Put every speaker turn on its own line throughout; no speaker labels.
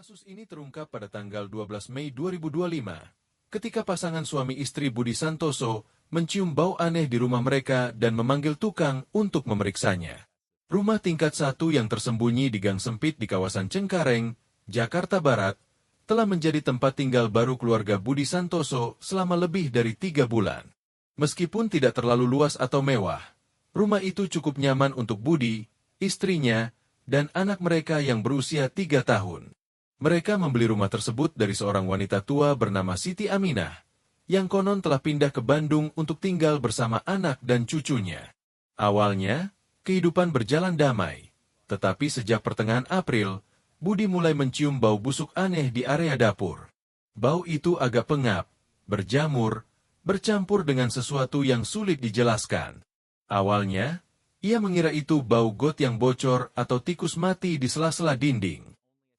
Kasus ini terungkap pada tanggal 12 Mei 2025, ketika pasangan suami istri Budi Santoso mencium bau aneh di rumah mereka dan memanggil tukang untuk memeriksanya. Rumah tingkat 1 yang tersembunyi di gang sempit di kawasan Cengkareng, Jakarta Barat, telah menjadi tempat tinggal baru keluarga Budi Santoso selama lebih dari 3 bulan. Meskipun tidak terlalu luas atau mewah, rumah itu cukup nyaman untuk Budi, istrinya, dan anak mereka yang berusia 3 tahun. Mereka membeli rumah tersebut dari seorang wanita tua bernama Siti Aminah, yang konon telah pindah ke Bandung untuk tinggal bersama anak dan cucunya. Awalnya, kehidupan berjalan damai, tetapi sejak pertengahan April, Budi mulai mencium bau busuk aneh di area dapur. Bau itu agak pengap, berjamur, bercampur dengan sesuatu yang sulit dijelaskan. Awalnya, ia mengira itu bau got yang bocor atau tikus mati di sela-sela dinding.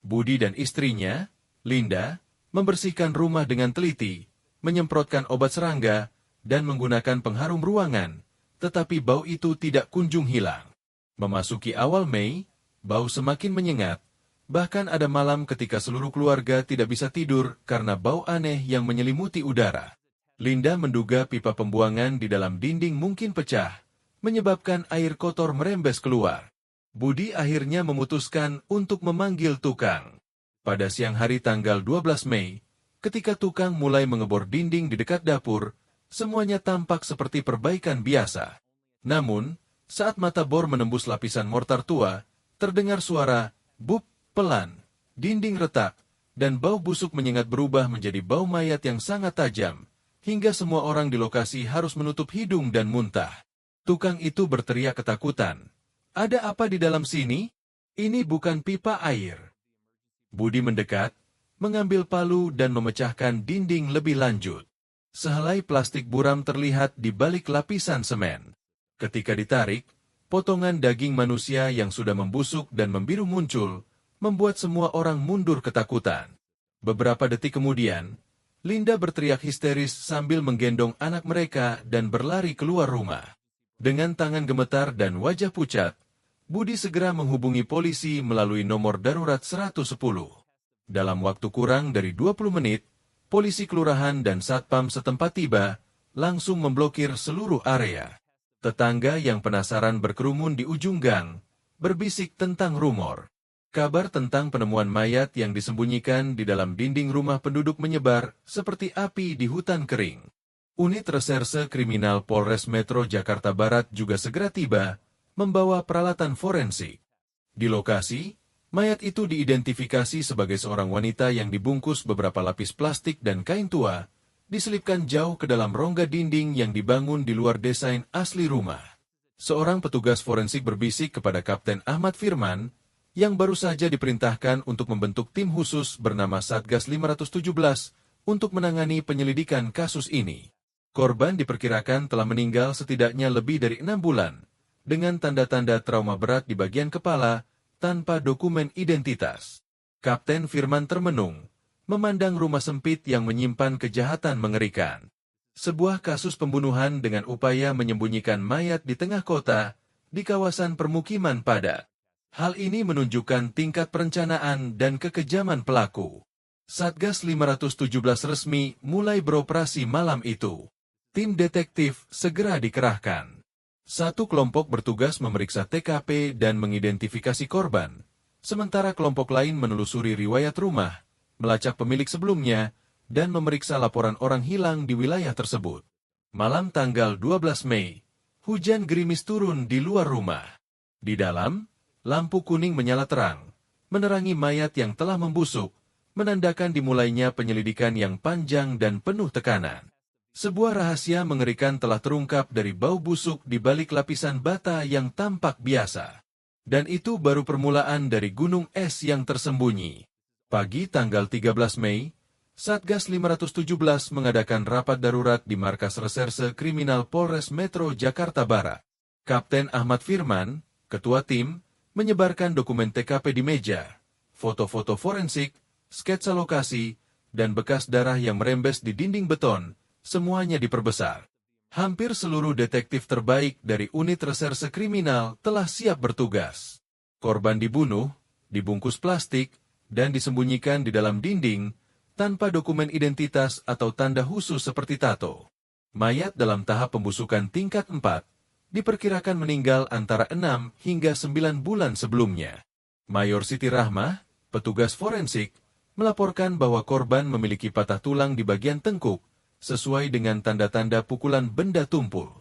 Budi dan istrinya, Linda, membersihkan rumah dengan teliti, menyemprotkan obat serangga, dan menggunakan pengharum ruangan, tetapi bau itu tidak kunjung hilang. Memasuki awal Mei, bau semakin menyengat, bahkan ada malam ketika seluruh keluarga tidak bisa tidur karena bau aneh yang menyelimuti udara. Linda menduga pipa pembuangan di dalam dinding mungkin pecah, menyebabkan air kotor merembes keluar. Budi akhirnya memutuskan untuk memanggil tukang. Pada siang hari tanggal 12 Mei, ketika tukang mulai mengebor dinding di dekat dapur, semuanya tampak seperti perbaikan biasa. Namun, saat mata bor menembus lapisan mortar tua, terdengar suara bup pelan, dinding retak, dan bau busuk menyengat berubah menjadi bau mayat yang sangat tajam, hingga semua orang di lokasi harus menutup hidung dan muntah. Tukang itu berteriak ketakutan. "Ada apa di dalam sini? Ini bukan pipa air." Budi mendekat, mengambil palu dan memecahkan dinding lebih lanjut. Sehelai plastik buram terlihat di balik lapisan semen. Ketika ditarik, potongan daging manusia yang sudah membusuk dan membiru muncul, membuat semua orang mundur ketakutan. Beberapa detik kemudian, Linda berteriak histeris sambil menggendong anak mereka dan berlari keluar rumah. Dengan tangan gemetar dan wajah pucat, Budi segera menghubungi polisi melalui nomor darurat 110. Dalam waktu kurang dari 20 menit, polisi kelurahan dan satpam setempat tiba, langsung memblokir seluruh area. Tetangga yang penasaran berkerumun di ujung gang, berbisik tentang rumor. Kabar tentang penemuan mayat yang disembunyikan di dalam dinding rumah penduduk menyebar seperti api di hutan kering. Unit Reserse Kriminal Polres Metro Jakarta Barat juga segera tiba, membawa peralatan forensik. Di lokasi, mayat itu diidentifikasi sebagai seorang wanita yang dibungkus beberapa lapis plastik dan kain tua, diselipkan jauh ke dalam rongga dinding yang dibangun di luar desain asli rumah. Seorang petugas forensik berbisik kepada Kapten Ahmad Firman, yang baru saja diperintahkan untuk membentuk tim khusus bernama Satgas 517 untuk menangani penyelidikan kasus ini. Korban diperkirakan telah meninggal setidaknya lebih dari 6 bulan, dengan tanda-tanda trauma berat di bagian kepala, tanpa dokumen identitas. Kapten Firman termenung, memandang rumah sempit yang menyimpan kejahatan mengerikan. Sebuah kasus pembunuhan dengan upaya menyembunyikan mayat di tengah kota, di kawasan permukiman padat. Hal ini menunjukkan tingkat perencanaan dan kekejaman pelaku. Satgas 517 resmi mulai beroperasi malam itu. Tim detektif segera dikerahkan. Satu kelompok bertugas memeriksa TKP dan mengidentifikasi korban, sementara kelompok lain menelusuri riwayat rumah, melacak pemilik sebelumnya, dan memeriksa laporan orang hilang di wilayah tersebut. Malam tanggal 12 Mei, hujan gerimis turun di luar rumah. Di dalam, lampu kuning menyala terang, menerangi mayat yang telah membusuk, menandakan dimulainya penyelidikan yang panjang dan penuh tekanan. Sebuah rahasia mengerikan telah terungkap dari bau busuk di balik lapisan bata yang tampak biasa. Dan itu baru permulaan dari gunung es yang tersembunyi. Pagi tanggal 13 Mei, Satgas 517 mengadakan rapat darurat di Markas Reserse Kriminal Polres Metro Jakarta Barat. Kapten Ahmad Firman, ketua tim, menyebarkan dokumen TKP di meja, foto-foto forensik, sketsa lokasi, dan bekas darah yang merembes di dinding beton, semuanya diperbesar. Hampir seluruh detektif terbaik dari unit reserse kriminal telah siap bertugas. Korban dibunuh, dibungkus plastik, dan disembunyikan di dalam dinding tanpa dokumen identitas atau tanda khusus seperti tato. Mayat dalam tahap pembusukan tingkat 4 diperkirakan meninggal antara 6 hingga 9 bulan sebelumnya. Mayor Siti Rahmah, petugas forensik, melaporkan bahwa korban memiliki patah tulang di bagian tengkuk sesuai dengan tanda-tanda pukulan benda tumpul.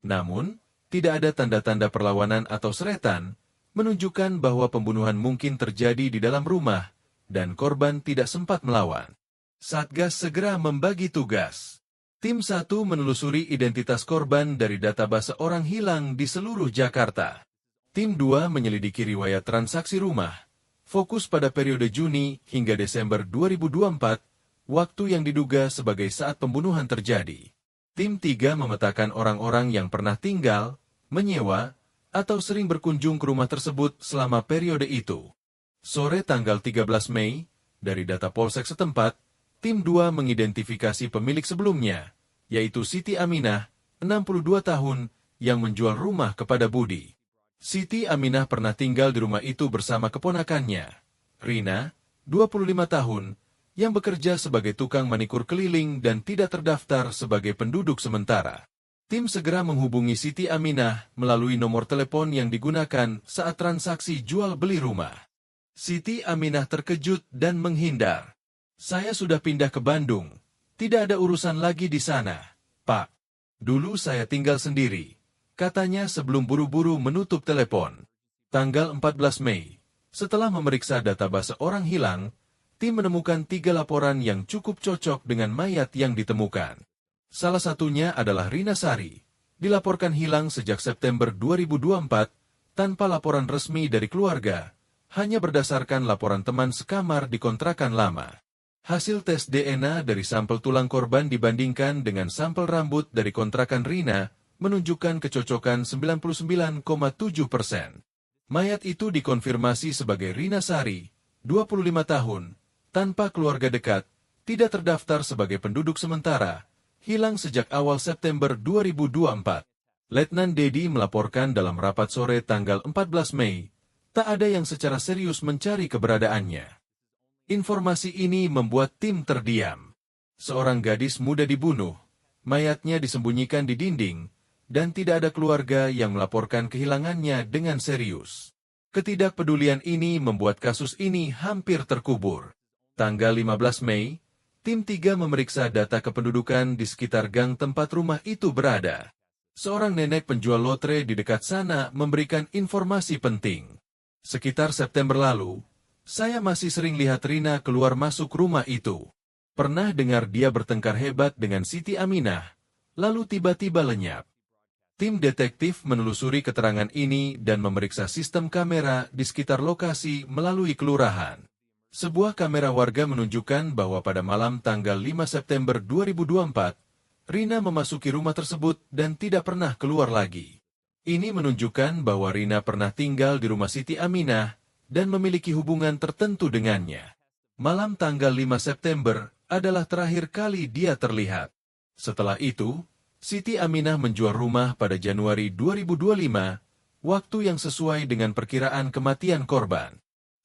Namun, tidak ada tanda-tanda perlawanan atau seretan, menunjukkan bahwa pembunuhan mungkin terjadi di dalam rumah dan korban tidak sempat melawan. Satgas segera membagi tugas. Tim 1 menelusuri identitas korban dari database orang hilang di seluruh Jakarta. Tim 2 menyelidiki riwayat transaksi rumah, fokus pada periode Juni hingga Desember 2024, waktu yang diduga sebagai saat pembunuhan terjadi. Tim 3 memetakan orang-orang yang pernah tinggal, menyewa, atau sering berkunjung ke rumah tersebut selama periode itu. Sore tanggal 13 Mei, dari data Polsek setempat, Tim 2 mengidentifikasi pemilik sebelumnya, yaitu Siti Aminah, 62 tahun, yang menjual rumah kepada Budi. Siti Aminah pernah tinggal di rumah itu bersama keponakannya, Rina, 25 tahun, yang bekerja sebagai tukang manikur keliling dan tidak terdaftar sebagai penduduk sementara. Tim segera menghubungi Siti Aminah melalui nomor telepon yang digunakan saat transaksi jual-beli rumah. Siti Aminah terkejut dan menghindar. "Saya sudah pindah ke Bandung. Tidak ada urusan lagi di sana, Pak. Dulu saya tinggal sendiri," katanya sebelum buru-buru menutup telepon. Tanggal 14 Mei, setelah memeriksa database orang hilang, tim menemukan 3 laporan yang cukup cocok dengan mayat yang ditemukan. Salah satunya adalah Rina Sari, dilaporkan hilang sejak September 2024 tanpa laporan resmi dari keluarga, hanya berdasarkan laporan teman sekamar di kontrakan lama. Hasil tes DNA dari sampel tulang korban dibandingkan dengan sampel rambut dari kontrakan Rina menunjukkan kecocokan 99,7%. Mayat itu dikonfirmasi sebagai Rina Sari, 25 tahun, tanpa keluarga dekat, tidak terdaftar sebagai penduduk sementara, hilang sejak awal September 2024. Letnan Dedi melaporkan dalam rapat sore tanggal 14 Mei, tak ada yang secara serius mencari keberadaannya. Informasi ini membuat tim terdiam. Seorang gadis muda dibunuh, mayatnya disembunyikan di dinding, dan tidak ada keluarga yang melaporkan kehilangannya dengan serius. Ketidakpedulian ini membuat kasus ini hampir terkubur. Tanggal 15 Mei, tim 3 memeriksa data kependudukan di sekitar gang tempat rumah itu berada. Seorang nenek penjual lotre di dekat sana memberikan informasi penting. Sekitar September lalu, saya masih sering lihat Rina keluar masuk rumah itu. Pernah dengar dia bertengkar hebat dengan Siti Aminah, lalu tiba-tiba lenyap. Tim detektif menelusuri keterangan ini dan memeriksa sistem kamera di sekitar lokasi melalui kelurahan. Sebuah kamera warga menunjukkan bahwa pada malam tanggal 5 September 2024, Rina memasuki rumah tersebut dan tidak pernah keluar lagi. Ini menunjukkan bahwa Rina pernah tinggal di rumah Siti Aminah dan memiliki hubungan tertentu dengannya. Malam tanggal 5 September adalah terakhir kali dia terlihat. Setelah itu, Siti Aminah menjual rumah pada Januari 2025, waktu yang sesuai dengan perkiraan kematian korban.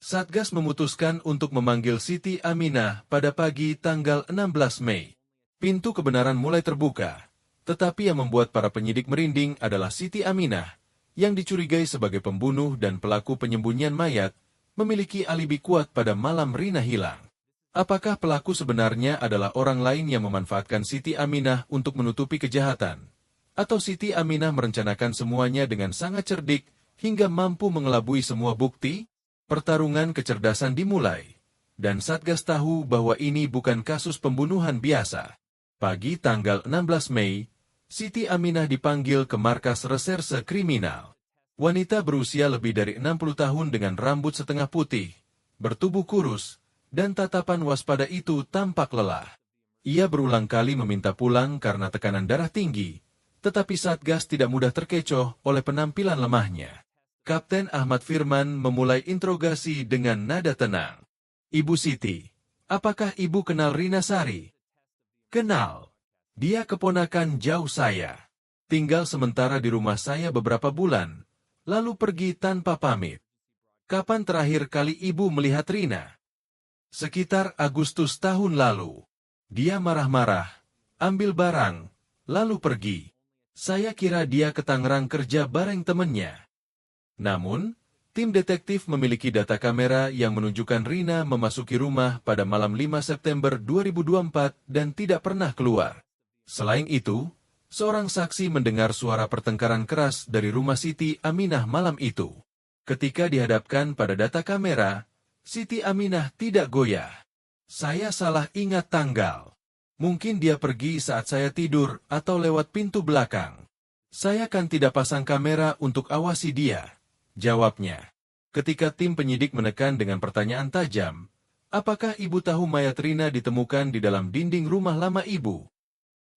Satgas memutuskan untuk memanggil Siti Aminah pada pagi tanggal 16 Mei. Pintu kebenaran mulai terbuka, tetapi yang membuat para penyidik merinding adalah Siti Aminah, yang dicurigai sebagai pembunuh dan pelaku penyembunyian mayat, memiliki alibi kuat pada malam Rina hilang. Apakah pelaku sebenarnya adalah orang lain yang memanfaatkan Siti Aminah untuk menutupi kejahatan? Atau Siti Aminah merencanakan semuanya dengan sangat cerdik hingga mampu mengelabui semua bukti? Pertarungan kecerdasan dimulai, dan Satgas tahu bahwa ini bukan kasus pembunuhan biasa. Pagi tanggal 16 Mei, Siti Aminah dipanggil ke markas reserse kriminal. Wanita berusia lebih dari 60 tahun dengan rambut setengah putih, bertubuh kurus, dan tatapan waspada itu tampak lelah. Ia berulang kali meminta pulang karena tekanan darah tinggi, tetapi Satgas tidak mudah terkecoh oleh penampilan lemahnya. Kapten Ahmad Firman memulai interogasi dengan nada tenang. "Ibu Siti, apakah ibu kenal Rina Sari?" "Kenal. Dia keponakan jauh saya. Tinggal sementara di rumah saya beberapa bulan, lalu pergi tanpa pamit." "Kapan terakhir kali ibu melihat Rina?" Sekitar Agustus tahun lalu. Dia marah-marah, ambil barang, lalu pergi. Saya kira dia ke Tangerang kerja bareng temennya. Namun, tim detektif memiliki data kamera yang menunjukkan Rina memasuki rumah pada malam 5 September 2024 dan tidak pernah keluar. Selain itu, seorang saksi mendengar suara pertengkaran keras dari rumah Siti Aminah malam itu. Ketika dihadapkan pada data kamera, Siti Aminah tidak goyah. Saya salah ingat tanggal. Mungkin dia pergi saat saya tidur atau lewat pintu belakang. Saya kan tidak pasang kamera untuk awasi dia, jawabnya. Ketika tim penyidik menekan dengan pertanyaan tajam, apakah ibu tahu mayat Rina ditemukan di dalam dinding rumah lama ibu?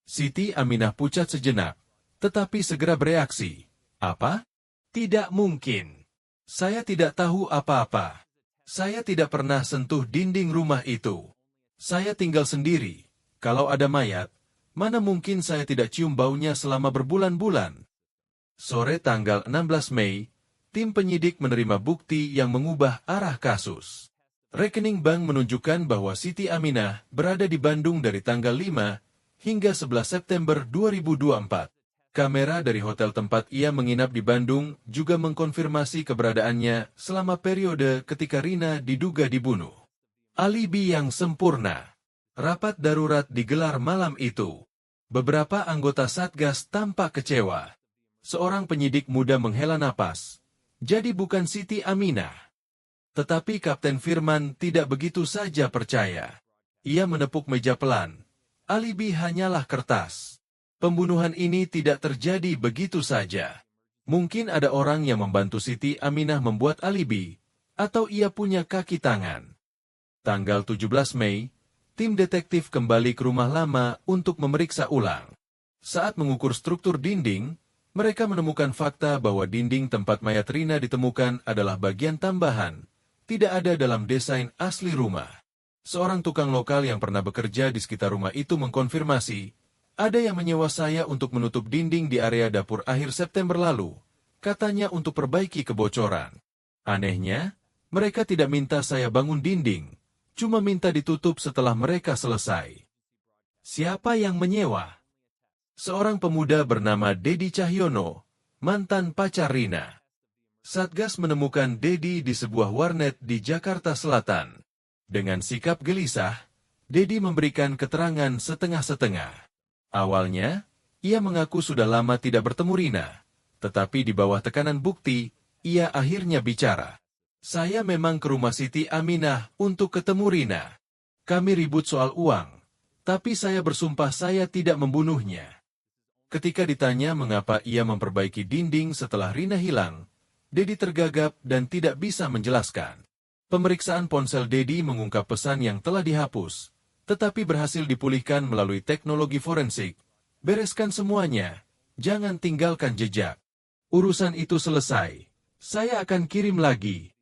Siti Aminah pucat sejenak, tetapi segera bereaksi. Apa? Tidak mungkin. Saya tidak tahu apa-apa. Saya tidak pernah sentuh dinding rumah itu. Saya tinggal sendiri. Kalau ada mayat, mana mungkin saya tidak cium baunya selama berbulan-bulan. Sore tanggal 16 Mei, tim penyidik menerima bukti yang mengubah arah kasus. Rekening bank menunjukkan bahwa Siti Aminah berada di Bandung dari tanggal 5 hingga 11 September 2024. Kamera dari hotel tempat ia menginap di Bandung juga mengkonfirmasi keberadaannya selama periode ketika Rina diduga dibunuh. Alibi yang sempurna. Rapat darurat digelar malam itu. Beberapa anggota Satgas tampak kecewa. Seorang penyidik muda menghela napas. Jadi bukan Siti Aminah. Tetapi Kapten Firman tidak begitu saja percaya. Ia menepuk meja pelan. Alibi hanyalah kertas. Pembunuhan ini tidak terjadi begitu saja. Mungkin ada orang yang membantu Siti Aminah membuat alibi, atau ia punya kaki tangan. Tanggal 17 Mei, tim detektif kembali ke rumah lama untuk memeriksa ulang. Saat mengukur struktur dinding, mereka menemukan fakta bahwa dinding tempat mayat Rina ditemukan adalah bagian tambahan, tidak ada dalam desain asli rumah. Seorang tukang lokal yang pernah bekerja di sekitar rumah itu mengkonfirmasi, ada yang menyewa saya untuk menutup dinding di area dapur akhir September lalu, katanya untuk perbaiki kebocoran. Anehnya, mereka tidak minta saya bangun dinding, cuma minta ditutup setelah mereka selesai. Siapa yang menyewa? Seorang pemuda bernama Dedi Cahyono, mantan pacar Rina. Satgas menemukan Dedi di sebuah warnet di Jakarta Selatan. Dengan sikap gelisah, Dedi memberikan keterangan setengah-setengah. Awalnya, ia mengaku sudah lama tidak bertemu Rina, tetapi di bawah tekanan bukti, ia akhirnya bicara. Saya memang ke rumah Siti Aminah untuk ketemu Rina. Kami ribut soal uang, tapi saya bersumpah saya tidak membunuhnya. Ketika ditanya mengapa ia memperbaiki dinding setelah Rina hilang, Dedi tergagap dan tidak bisa menjelaskan. Pemeriksaan ponsel Dedi mengungkap pesan yang telah dihapus, tetapi berhasil dipulihkan melalui teknologi forensik. Bereskan semuanya, jangan tinggalkan jejak. Urusan itu selesai, saya akan kirim lagi.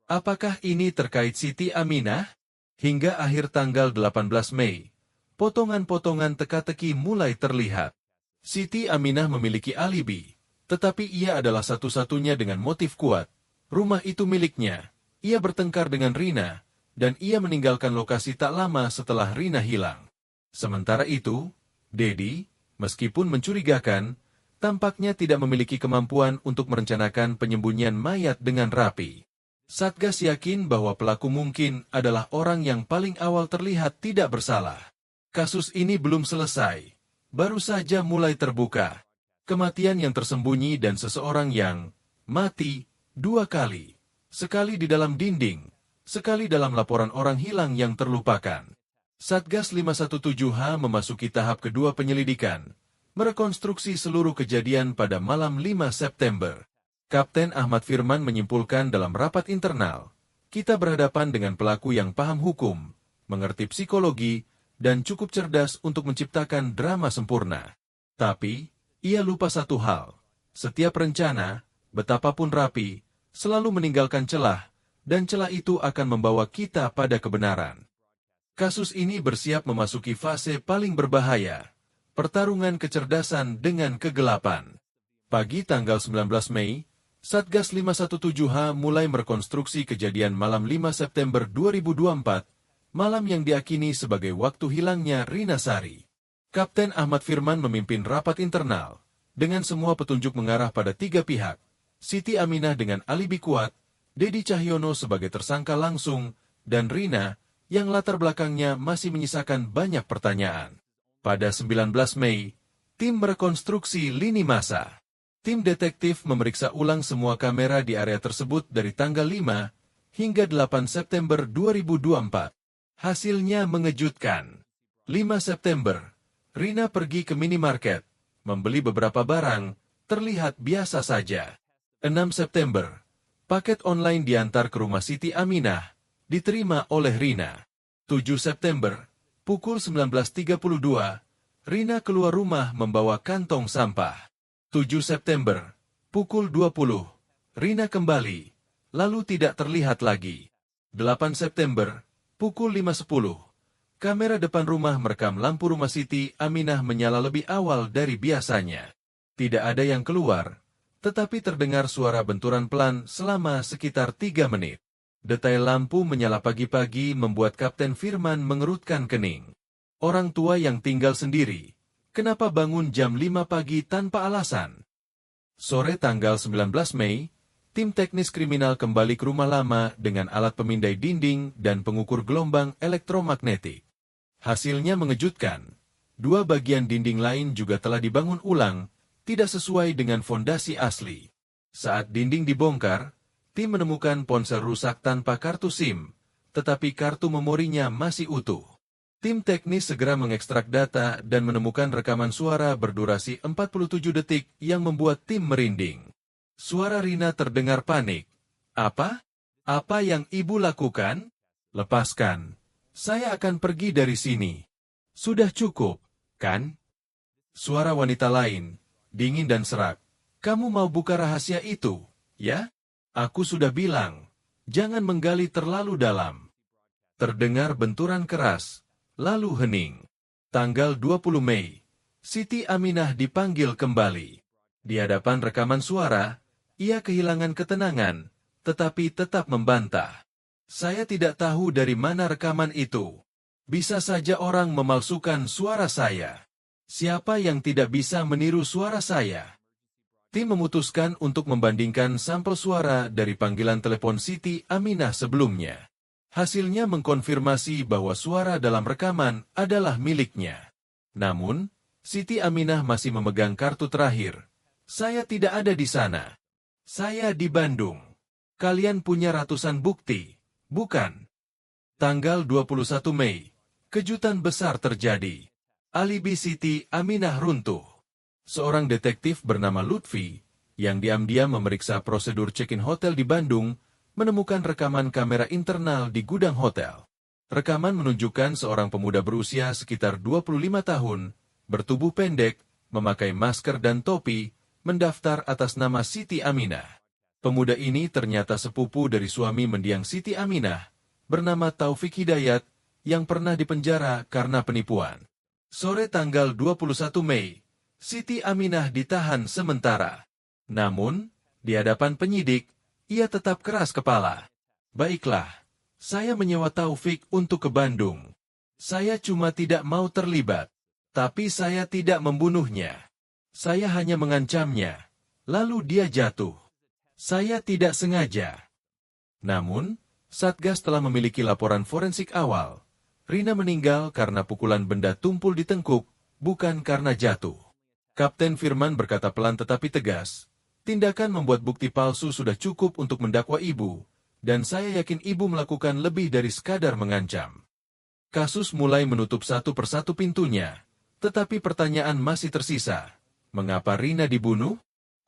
Apakah ini terkait Siti Aminah? Hingga akhir tanggal 18 Mei, potongan-potongan teka-teki mulai terlihat. Siti Aminah memiliki alibi, tetapi ia adalah satu-satunya dengan motif kuat. Rumah itu miliknya, ia bertengkar dengan Rina, dan ia meninggalkan lokasi tak lama setelah Rina hilang. Sementara itu, Dedi, meskipun mencurigakan, tampaknya tidak memiliki kemampuan untuk merencanakan penyembunyian mayat dengan rapi. Satgas yakin bahwa pelaku mungkin adalah orang yang paling awal terlihat tidak bersalah. Kasus ini belum selesai, baru saja mulai terbuka. Kematian yang tersembunyi dan seseorang yang mati 2 kali, sekali di dalam dinding, sekali dalam laporan orang hilang yang terlupakan. Satgas 517H memasuki tahap kedua penyelidikan, merekonstruksi seluruh kejadian pada malam 5 September. Kapten Ahmad Firman menyimpulkan dalam rapat internal, kita berhadapan dengan pelaku yang paham hukum, mengerti psikologi, dan cukup cerdas untuk menciptakan drama sempurna. Tapi, ia lupa satu hal, setiap rencana, betapapun rapi, selalu meninggalkan celah, dan celah itu akan membawa kita pada kebenaran. Kasus ini bersiap memasuki fase paling berbahaya, pertarungan kecerdasan dengan kegelapan. Pagi tanggal 19 Mei, Satgas 517H mulai merekonstruksi kejadian malam 5 September 2024 malam yang diakini sebagai waktu hilangnya Rina Sari. Kapten Ahmad Firman memimpin rapat internal, dengan semua petunjuk mengarah pada 3 pihak, Siti Aminah dengan alibi kuat, Dedi Cahyono sebagai tersangka langsung, dan Rina, yang latar belakangnya masih menyisakan banyak pertanyaan. Pada 19 Mei, tim merekonstruksi lini masa. Tim detektif memeriksa ulang semua kamera di area tersebut dari tanggal 5 hingga 8 September 2024. Hasilnya mengejutkan. 5 September, Rina pergi ke minimarket, membeli beberapa barang, terlihat biasa saja. 6 September, paket online diantar ke rumah Siti Aminah, diterima oleh Rina. 7 September, pukul 19.32, Rina keluar rumah membawa kantong sampah. 7 September, pukul 20, Rina kembali, lalu tidak terlihat lagi. 8 September, pukul 5.10, kamera depan rumah merekam lampu rumah Siti Aminah menyala lebih awal dari biasanya. Tidak ada yang keluar, tetapi terdengar suara benturan pelan selama sekitar 3 menit. Detail lampu menyala pagi-pagi membuat Kapten Firman mengerutkan kening. Orang tua yang tinggal sendiri, kenapa bangun jam 5 pagi tanpa alasan? Sore tanggal 19 Mei, tim teknis kriminal kembali ke rumah lama dengan alat pemindai dinding dan pengukur gelombang elektromagnetik. Hasilnya mengejutkan. 2 bagian dinding lain juga telah dibangun ulang, tidak sesuai dengan fondasi asli. Saat dinding dibongkar, tim menemukan ponsel rusak tanpa kartu SIM, tetapi kartu memorinya masih utuh. Tim teknis segera mengekstrak data dan menemukan rekaman suara berdurasi 47 detik yang membuat tim merinding. Suara Rina terdengar panik. Apa? Apa yang ibu lakukan? Lepaskan. Saya akan pergi dari sini. Sudah cukup, kan? Suara wanita lain, dingin dan serak. Kamu mau buka rahasia itu, ya? Aku sudah bilang, jangan menggali terlalu dalam. Terdengar benturan keras, lalu hening. Tanggal 20 Mei, Siti Aminah dipanggil kembali. Di hadapan rekaman suara, ia kehilangan ketenangan, tetapi tetap membantah. Saya tidak tahu dari mana rekaman itu. Bisa saja orang memalsukan suara saya. Siapa yang tidak bisa meniru suara saya? Tim memutuskan untuk membandingkan sampel suara dari panggilan telepon Siti Aminah sebelumnya. Hasilnya mengkonfirmasi bahwa suara dalam rekaman adalah miliknya. Namun, Siti Aminah masih memegang kartu terakhir. Saya tidak ada di sana. Saya di Bandung. Kalian punya ratusan bukti, bukan? Tanggal 21 Mei, kejutan besar terjadi. Alibi Siti Aminah runtuh. Seorang detektif bernama Lutfi, yang diam-diam memeriksa prosedur check-in hotel di Bandung, menemukan rekaman kamera internal di gudang hotel. Rekaman menunjukkan seorang pemuda berusia sekitar 25 tahun, bertubuh pendek, memakai masker dan topi, mendaftar atas nama Siti Aminah. Pemuda ini ternyata sepupu dari suami mendiang Siti Aminah, bernama Taufik Hidayat, yang pernah dipenjara karena penipuan. Sore tanggal 21 Mei, Siti Aminah ditahan sementara. Namun, di hadapan penyidik, ia tetap keras kepala. Baiklah, saya menyewa Taufik untuk ke Bandung. Saya cuma tidak mau terlibat. Tapi saya tidak membunuhnya. Saya hanya mengancamnya. Lalu dia jatuh. Saya tidak sengaja. Namun, Satgas telah memiliki laporan forensik awal. Rina meninggal karena pukulan benda tumpul di tengkuk, bukan karena jatuh. Kapten Firman berkata pelan tetapi tegas, tindakan membuat bukti palsu sudah cukup untuk mendakwa ibu, dan saya yakin ibu melakukan lebih dari sekadar mengancam. Kasus mulai menutup satu persatu pintunya, tetapi pertanyaan masih tersisa. Mengapa Rina dibunuh?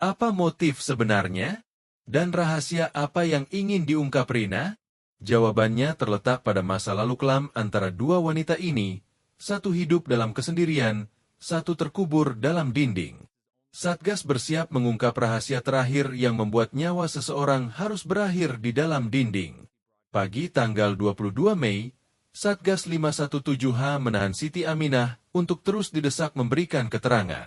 Apa motif sebenarnya? Dan rahasia apa yang ingin diungkap Rina? Jawabannya terletak pada masa lalu kelam antara dua wanita ini, satu hidup dalam kesendirian, satu terkubur dalam dinding. Satgas bersiap mengungkap rahasia terakhir yang membuat nyawa seseorang harus berakhir di dalam dinding. Pagi tanggal 22 Mei, Satgas 517H menahan Siti Aminah untuk terus didesak memberikan keterangan.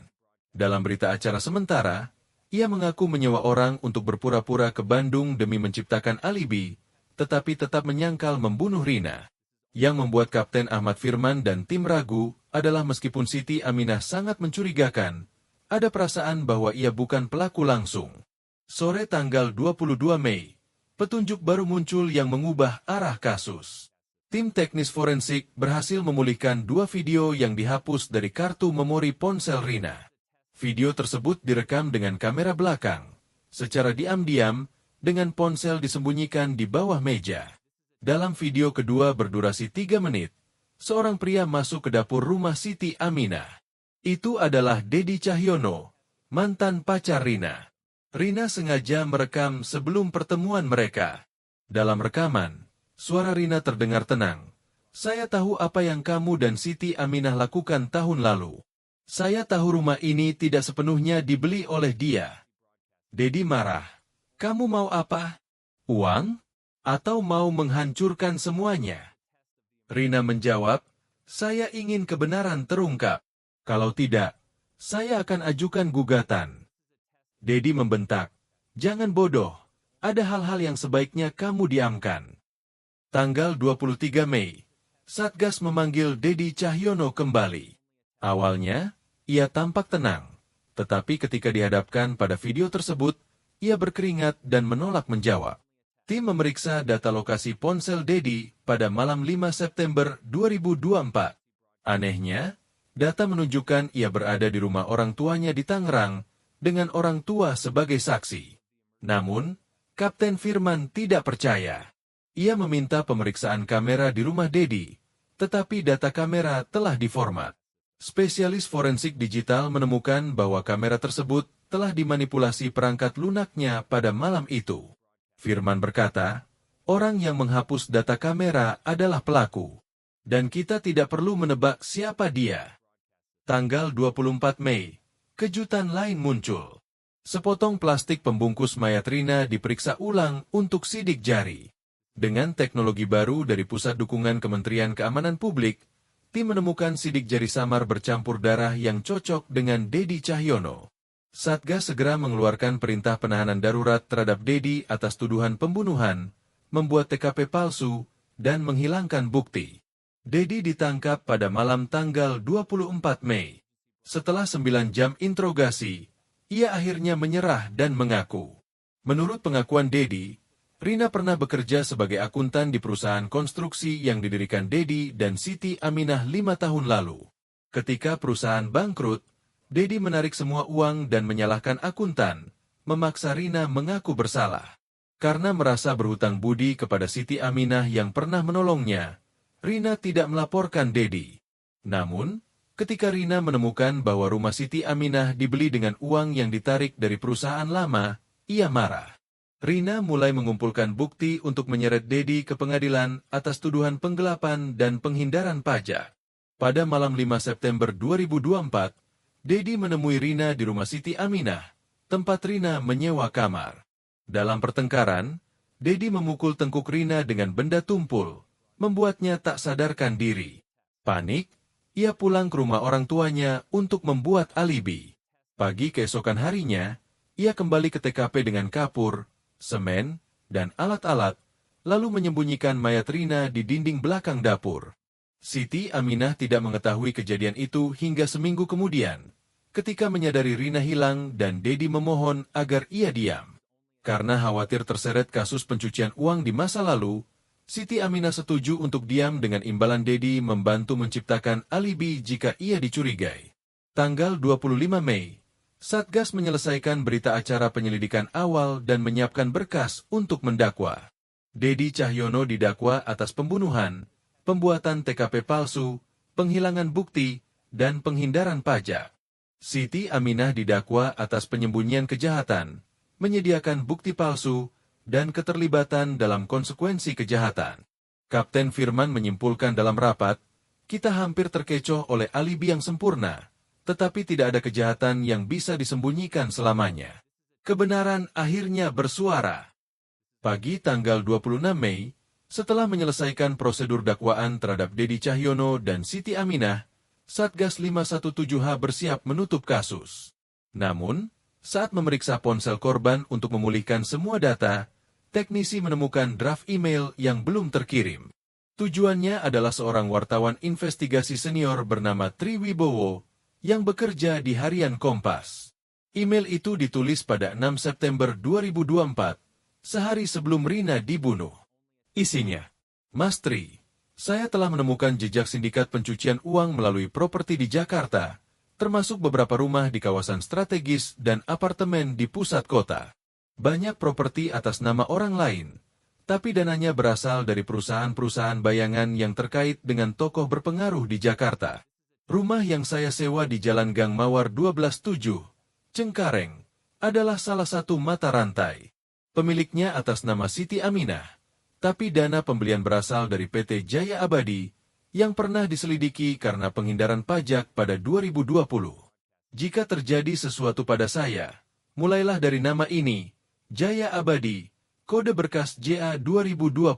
Dalam berita acara sementara, ia mengaku menyewa orang untuk berpura-pura ke Bandung demi menciptakan alibi, tetapi tetap menyangkal membunuh Rina. Yang membuat Kapten Ahmad Firman dan tim ragu adalah meskipun Siti Aminah sangat mencurigakan, ada perasaan bahwa ia bukan pelaku langsung. Sore tanggal 22 Mei, petunjuk baru muncul yang mengubah arah kasus. Tim teknis forensik berhasil memulihkan 2 video yang dihapus dari kartu memori ponsel Rina. Video tersebut direkam dengan kamera belakang, secara diam-diam, dengan ponsel disembunyikan di bawah meja. Dalam video kedua berdurasi 3 menit, seorang pria masuk ke dapur rumah Siti Aminah. Itu adalah Dedi Cahyono, mantan pacar Rina. Rina sengaja merekam sebelum pertemuan mereka. Dalam rekaman, suara Rina terdengar tenang. Saya tahu apa yang kamu dan Siti Aminah lakukan tahun lalu. Saya tahu rumah ini tidak sepenuhnya dibeli oleh dia. Dedi marah. Kamu mau apa? Uang? Atau mau menghancurkan semuanya? Rina menjawab, saya ingin kebenaran terungkap. Kalau tidak, saya akan ajukan gugatan. Dedi membentak, jangan bodoh, ada hal-hal yang sebaiknya kamu diamkan. Tanggal 23 Mei, Satgas memanggil Dedi Cahyono kembali. Awalnya, ia tampak tenang, tetapi ketika dihadapkan pada video tersebut, ia berkeringat dan menolak menjawab. Tim memeriksa data lokasi ponsel Dedi pada malam 5 September 2024. Anehnya, data menunjukkan ia berada di rumah orang tuanya di Tangerang dengan orang tua sebagai saksi. Namun, Kapten Firman tidak percaya. Ia meminta pemeriksaan kamera di rumah Dedi, tetapi data kamera telah diformat. Spesialis forensik digital menemukan bahwa kamera tersebut telah dimanipulasi perangkat lunaknya pada malam itu. Firman berkata, orang yang menghapus data kamera adalah pelaku, dan kita tidak perlu menebak siapa dia. Tanggal 24 Mei, kejutan lain muncul. Sepotong plastik pembungkus mayat Rina diperiksa ulang untuk sidik jari. Dengan teknologi baru dari Pusat Dukungan Kementerian Keamanan Publik, tim menemukan sidik jari samar bercampur darah yang cocok dengan Dedi Cahyono. Satgas segera mengeluarkan perintah penahanan darurat terhadap Dedi atas tuduhan pembunuhan, membuat TKP palsu, dan menghilangkan bukti. Dedi ditangkap pada malam tanggal 24 Mei. Setelah 9 jam interogasi, ia akhirnya menyerah dan mengaku. Menurut pengakuan Dedi, Rina pernah bekerja sebagai akuntan di perusahaan konstruksi yang didirikan Dedi dan Siti Aminah 5 tahun lalu. Ketika perusahaan bangkrut, Dedi menarik semua uang dan menyalahkan akuntan, memaksa Rina mengaku bersalah. Karena merasa berhutang budi kepada Siti Aminah yang pernah menolongnya, Rina tidak melaporkan Dedi. Namun, ketika Rina menemukan bahwa rumah Siti Aminah dibeli dengan uang yang ditarik dari perusahaan lama, ia marah. Rina mulai mengumpulkan bukti untuk menyeret Dedi ke pengadilan atas tuduhan penggelapan dan penghindaran pajak. Pada malam 5 September 2024, Dedi menemui Rina di rumah Siti Aminah, tempat Rina menyewa kamar. Dalam pertengkaran, Dedi memukul tengkuk Rina dengan benda tumpul, membuatnya tak sadarkan diri. Panik, ia pulang ke rumah orang tuanya untuk membuat alibi. Pagi keesokan harinya, ia kembali ke TKP dengan kapur, semen, dan alat-alat, lalu menyembunyikan mayat Rina di dinding belakang dapur. Siti Aminah tidak mengetahui kejadian itu hingga seminggu kemudian, ketika menyadari Rina hilang dan Dedi memohon agar ia diam. Karena khawatir terseret kasus pencucian uang di masa lalu, Siti Aminah setuju untuk diam dengan imbalan Dedi membantu menciptakan alibi jika ia dicurigai. Tanggal 25 Mei, Satgas menyelesaikan berita acara penyelidikan awal dan menyiapkan berkas untuk mendakwa. Dedi Cahyono didakwa atas pembunuhan, pembuatan TKP palsu, penghilangan bukti, dan penghindaran pajak. Siti Aminah didakwa atas penyembunyian kejahatan, menyediakan bukti palsu, dan keterlibatan dalam konsekuensi kejahatan. Kapten Firman menyimpulkan dalam rapat, kita hampir terkecoh oleh alibi yang sempurna, tetapi tidak ada kejahatan yang bisa disembunyikan selamanya. Kebenaran akhirnya bersuara. Pagi tanggal 26 Mei, setelah menyelesaikan prosedur dakwaan terhadap Dedi Cahyono dan Siti Aminah, Satgas 517H bersiap menutup kasus. Namun, saat memeriksa ponsel korban untuk memulihkan semua data, teknisi menemukan draft email yang belum terkirim. Tujuannya adalah seorang wartawan investigasi senior bernama Tri Wibowo yang bekerja di harian Kompas. Email itu ditulis pada 6 September 2024, sehari sebelum Rina dibunuh. Isinya, Mas Tri, saya telah menemukan jejak sindikat pencucian uang melalui properti di Jakarta, termasuk beberapa rumah di kawasan strategis dan apartemen di pusat kota. Banyak properti atas nama orang lain, tapi dananya berasal dari perusahaan-perusahaan bayangan yang terkait dengan tokoh berpengaruh di Jakarta. Rumah yang saya sewa di Jalan Gang Mawar 127, Cengkareng, adalah salah satu mata rantai. Pemiliknya atas nama Siti Aminah, tapi dana pembelian berasal dari PT Jaya Abadi yang pernah diselidiki karena penghindaran pajak pada 2020. Jika terjadi sesuatu pada saya, mulailah dari nama ini, Jaya Abadi, kode berkas JA 2020.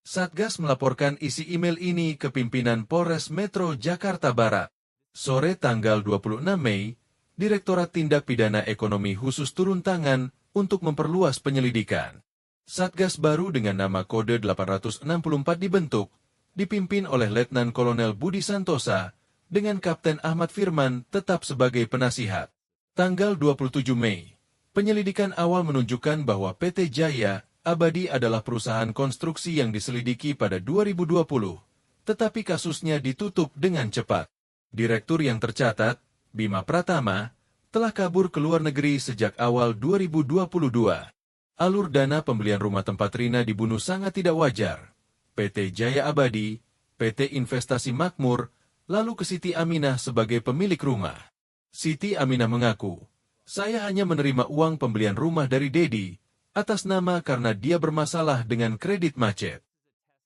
Satgas melaporkan isi email ini ke pimpinan Polres Metro Jakarta Barat. Sore tanggal 26 Mei, Direktorat Tindak Pidana Ekonomi Khusus turun tangan untuk memperluas penyelidikan. Satgas baru dengan nama kode 864 dibentuk, dipimpin oleh Letnan Kolonel Budi Santosa, dengan Kapten Ahmad Firman tetap sebagai penasihat. Tanggal 27 Mei, penyelidikan awal menunjukkan bahwa PT Jaya Abadi adalah perusahaan konstruksi yang diselidiki pada 2020, tetapi kasusnya ditutup dengan cepat. Direktur yang tercatat, Bima Pratama, telah kabur ke luar negeri sejak awal 2022. Alur dana pembelian rumah tempat Rina dibunuh sangat tidak wajar. PT Jaya Abadi, PT Investasi Makmur, lalu ke Siti Aminah sebagai pemilik rumah. Siti Aminah mengaku, saya hanya menerima uang pembelian rumah dari Dedi, atas nama karena dia bermasalah dengan kredit macet.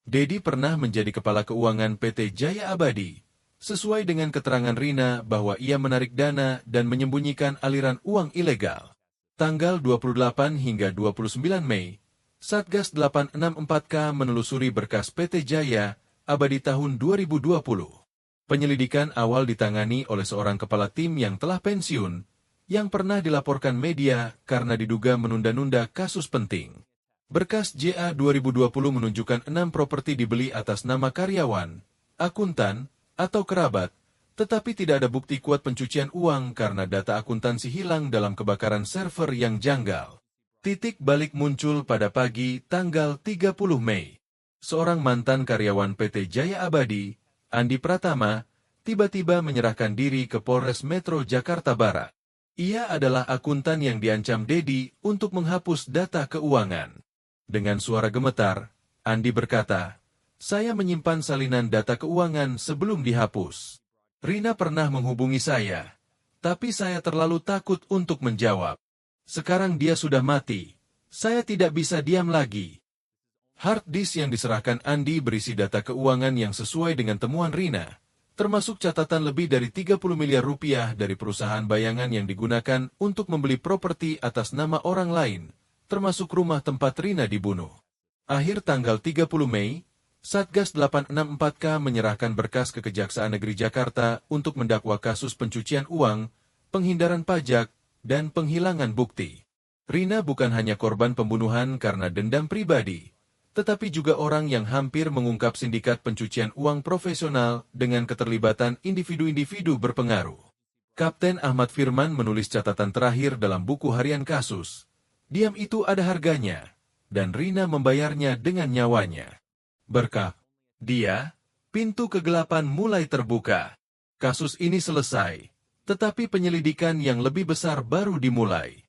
Dedi pernah menjadi kepala keuangan PT Jaya Abadi, sesuai dengan keterangan Rina bahwa ia menarik dana dan menyembunyikan aliran uang ilegal. Tanggal 28 hingga 29 Mei, Satgas 864K menelusuri berkas PT Jaya Abadi tahun 2020. Penyelidikan awal ditangani oleh seorang kepala tim yang telah pensiun, yang pernah dilaporkan media karena diduga menunda-nunda kasus penting. Berkas JA 2020 menunjukkan 6 properti dibeli atas nama karyawan, akuntan, atau kerabat, tetapi tidak ada bukti kuat pencucian uang karena data akuntansi hilang dalam kebakaran server yang janggal. Titik balik muncul pada pagi tanggal 30 Mei. Seorang mantan karyawan PT Jaya Abadi, Andi Pratama, tiba-tiba menyerahkan diri ke Polres Metro Jakarta Barat. Ia adalah akuntan yang diancam Dedi untuk menghapus data keuangan. Dengan suara gemetar, Andi berkata, saya menyimpan salinan data keuangan sebelum dihapus. Rina pernah menghubungi saya, tapi saya terlalu takut untuk menjawab. Sekarang dia sudah mati, saya tidak bisa diam lagi. Hard disk yang diserahkan Andi berisi data keuangan yang sesuai dengan temuan Rina, termasuk catatan lebih dari 30 miliar rupiah dari perusahaan bayangan yang digunakan untuk membeli properti atas nama orang lain, termasuk rumah tempat Rina dibunuh. Akhir tanggal 30 Mei, Satgas 864K menyerahkan berkas ke Kejaksaan Negeri Jakarta untuk mendakwa kasus pencucian uang, penghindaran pajak, dan penghilangan bukti. Rina bukan hanya korban pembunuhan karena dendam pribadi, tetapi juga orang yang hampir mengungkap sindikat pencucian uang profesional dengan keterlibatan individu-individu berpengaruh. Kapten Ahmad Firman menulis catatan terakhir dalam buku harian kasus. Diam itu ada harganya, dan Rina membayarnya dengan nyawanya. Berkah dia, pintu kegelapan mulai terbuka. Kasus ini selesai, tetapi penyelidikan yang lebih besar baru dimulai.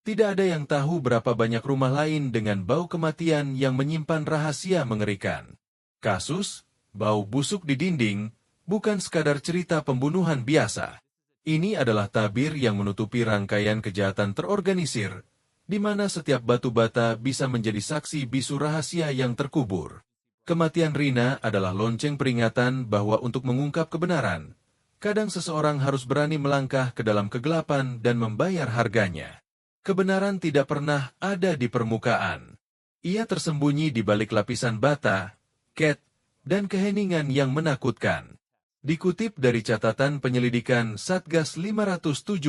Tidak ada yang tahu berapa banyak rumah lain dengan bau kematian yang menyimpan rahasia mengerikan. Kasus, bau busuk di dinding, bukan sekadar cerita pembunuhan biasa. Ini adalah tabir yang menutupi rangkaian kejahatan terorganisir, di mana setiap batu bata bisa menjadi saksi bisu rahasia yang terkubur. Kematian Rina adalah lonceng peringatan bahwa untuk mengungkap kebenaran, kadang seseorang harus berani melangkah ke dalam kegelapan dan membayar harganya. Kebenaran tidak pernah ada di permukaan. Ia tersembunyi di balik lapisan bata, cat, dan keheningan yang menakutkan. Dikutip dari catatan penyelidikan Satgas 517.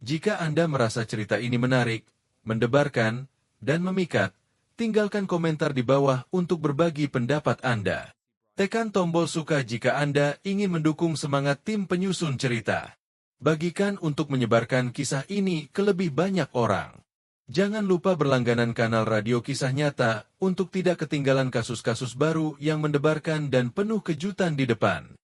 Jika Anda merasa cerita ini menarik, mendebarkan, dan memikat, Tinggalkan komentar di bawah untuk berbagi pendapat Anda. Tekan tombol suka jika Anda ingin mendukung semangat tim penyusun cerita. Bagikan untuk menyebarkan kisah ini ke lebih banyak orang. Jangan lupa berlangganan kanal Radio Kisah Nyata untuk tidak ketinggalan kasus-kasus baru yang mendebarkan dan penuh kejutan di depan.